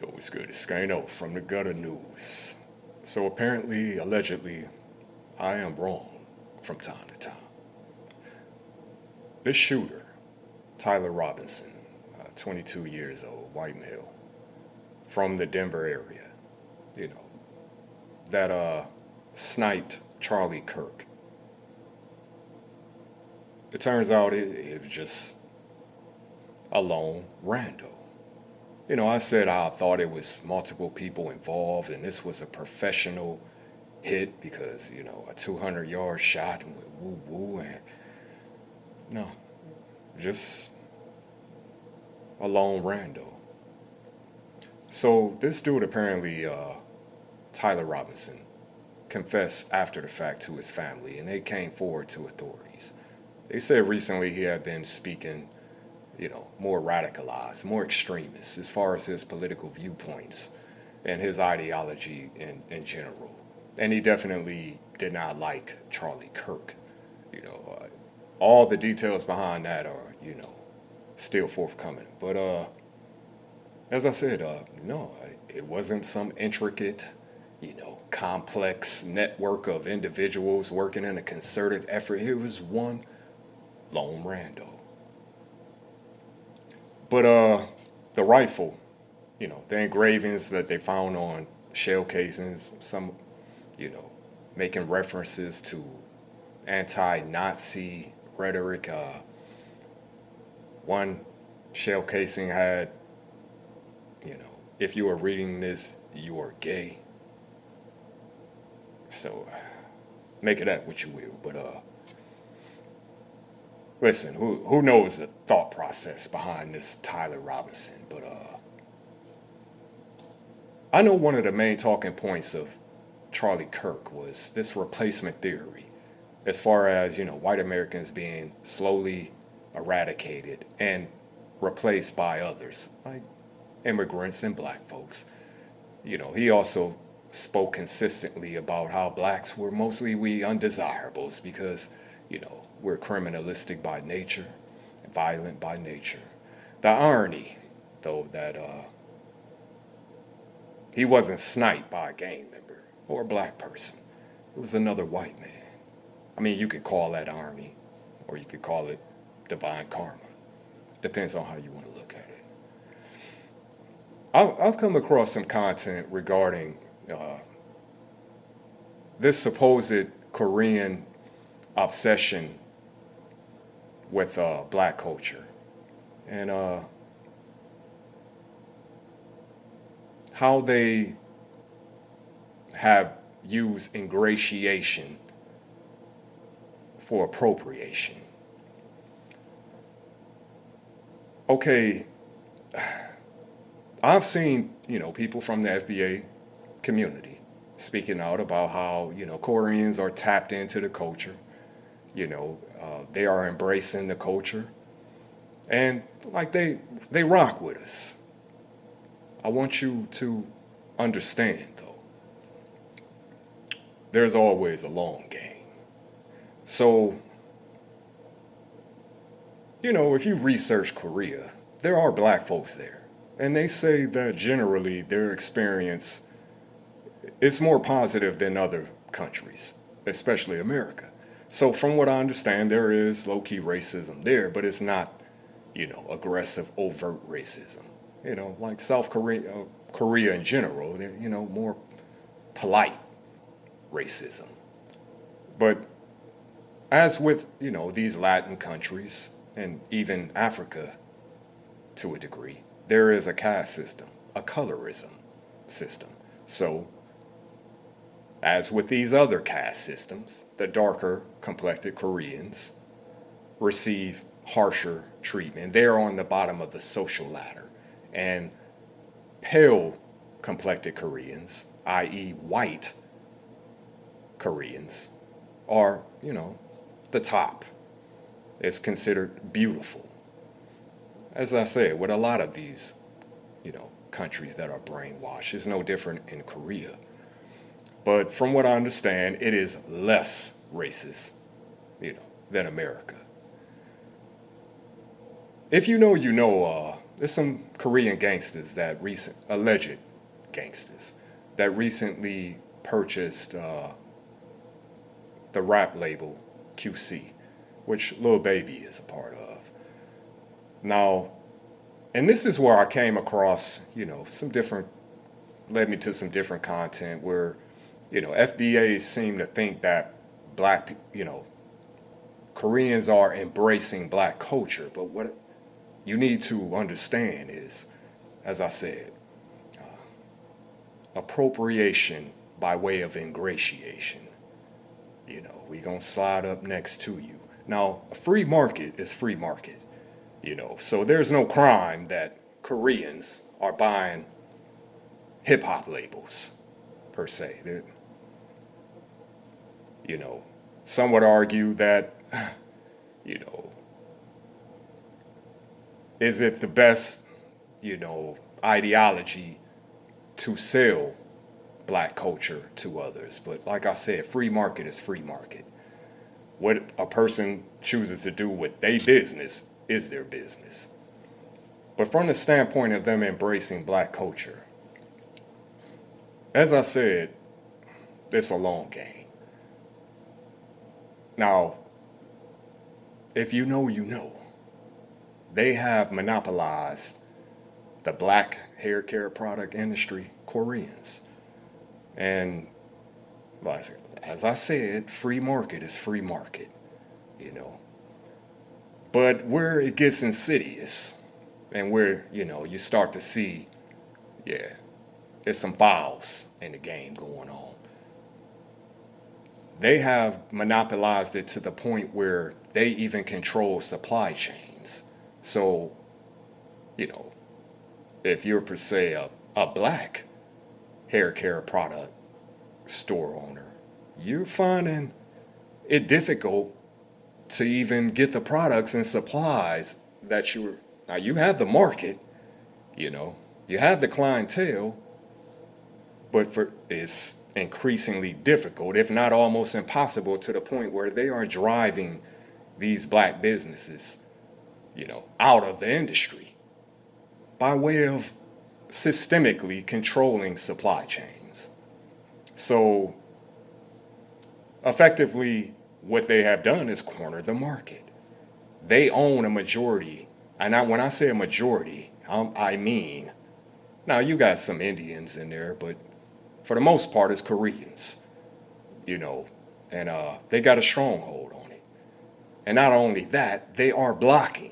Always good. It's Skano from the Gutter News. So apparently, allegedly, I am wrong from time to time. This shooter, Tyler Robinson, 22 years old, white male, from the Denver area, you know, that sniped Charlie Kirk. It turns out it was just a lone rando. I said I thought it was multiple people involved and this was a professional hit because, a 200-yard shot and woo woo and no, just a lone rando. So this dude apparently, Tyler Robinson, confessed after the fact to his family and they came forward to authorities. They said recently he had been speaking more radicalized, more extremist as far as his political viewpoints and his ideology in general. And he definitely did not like Charlie Kirk. All the details behind that are, still forthcoming. But as I said, no, it wasn't some intricate, complex network of individuals working in a concerted effort. It was one lone rando. But the rifle, the engravings that they found on shell casings, some, you know, making references to anti-Nazi rhetoric. One shell casing had, if you are reading this, you are gay. So make of that what you will. But listen, who knows the thought process behind this Tyler Robinson? But I know one of the main talking points of Charlie Kirk was this replacement theory, as far as white Americans being slowly eradicated and replaced by others like immigrants and black folks. He also spoke consistently about how blacks were mostly we undesirables because we're criminalistic by nature, violent by nature. The irony, though, that he wasn't sniped by a gang member or a black person. It was another white man. I mean, you could call that irony, or you could call it divine karma. Depends on how you want to look at it. I've come across some content regarding this supposed Korean obsession with black culture and how they have used ingratiation for appropriation. Okay, I've seen, people from the FBA community speaking out about how, Koreans are tapped into the culture. They are embracing the culture. And like they rock with us. I want you to understand, though, there's always a long game. So, if you research Korea, there are black folks there. And they say that generally their experience is more positive than other countries, especially America. So from what I understand, there is low-key racism there, but it's not, aggressive, overt racism. Like South Korea, Korea in general, more polite racism. But as with, these Latin countries and even Africa to a degree, there is a caste system, a colorism system. So, as with these other caste systems, the darker complected Koreans receive harsher treatment. They're on the bottom of the social ladder. And pale complected Koreans, i.e., white Koreans, are, the top. It's considered beautiful. As I said, with a lot of these, countries that are brainwashed, it's no different in Korea. But from what I understand, it is less racist, than America. If you know, there's some Korean gangsters alleged gangsters, that recently purchased the rap label QC, which Lil Baby is a part of. Now, and this is where I came across, led me to some different content where, FBAs seem to think that Koreans are embracing black culture. But what you need to understand is, as I said, appropriation by way of ingratiation. We gonna slide up next to you. Now, a free market is free market. So there's no crime that Koreans are buying hip hop labels, per se. Some would argue that, you know, is it the best, ideology to sell black culture to others? But like I said, free market is free market. What a person chooses to do with their business is their business. But from the standpoint of them embracing black culture, as I said, it's a long game. Now, if you know, you know. They have monopolized the black hair care product industry, Koreans. And as I said, free market is free market, But where it gets insidious and where, you start to see, there's some fouls in the game going on. They have monopolized it to the point where they even control supply chains. So, if you're per se a black hair care product store owner, you're finding it difficult to even get the products and supplies that now you have the market, you have the clientele, but it's increasingly difficult, if not almost impossible, to the point where they are driving these black businesses, out of the industry by way of systemically controlling supply chains. So effectively, what they have done is corner the market. They own a majority, and when I say a majority, I mean, now you got some Indians in there, but for the most part, it's Koreans, and they got a stronghold on it. And not only that, they are blocking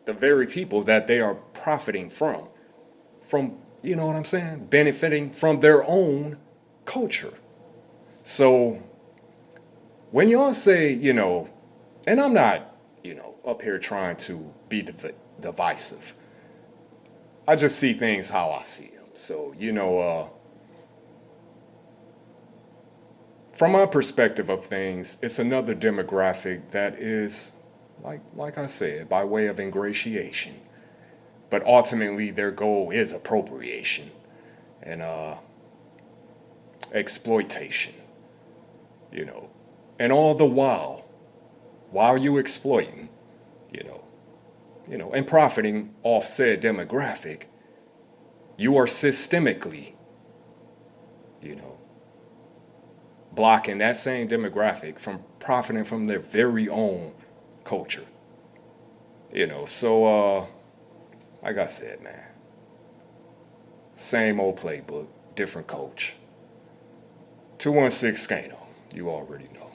the very people that they are profiting from, you know what I'm saying, benefiting from their own culture. So when y'all say, and I'm not, up here trying to be divisive. I just see things how I see them. So, from my perspective of things, it's another demographic that is, like I said, by way of ingratiation. But ultimately, their goal is appropriation and exploitation, And all the while you exploiting, and profiting off said demographic, you are systemically, blocking that same demographic from profiting from their very own culture. So like I said, man, same old playbook, different coach. 216 Scano, you already know.